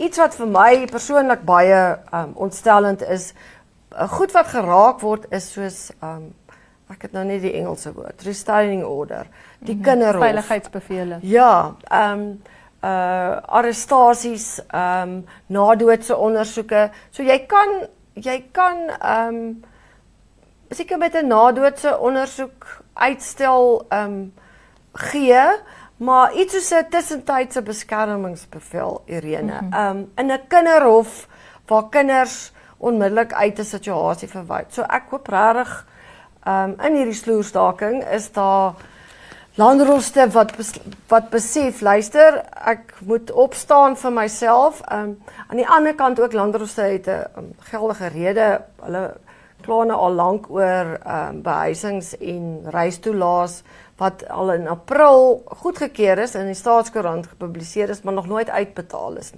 Iets wat vir my persoonlik baie ontstellend is, goed wat geraak word is soos, ek het nou net die Engelse woord, restraining order, die kinderhof. Veiligheidsbevele. Ja, arrestasies, nadoodse ondersoeke. So jy kan seker met 'n nadoodse ondersoek uitstel gee, maar iets soos 'n tussentydse beskermingsbevel, Irene. In 'n kinderhof waar kinders onmiddellik uit 'n situasie verwyd. So ek hoop regtig in hierdie sloerstaking is daar landdroste wat besef, luister, ek moet opstaan vir myself. Aan die ander kant ook landdroste het 'n geldige rede. Hulle kla nou al lank oor behuisings en reistoelaas wat al in April goedgekeur is en in die Staatskoerant gepubliseer is, maar nog nooit uitbetaal is nie.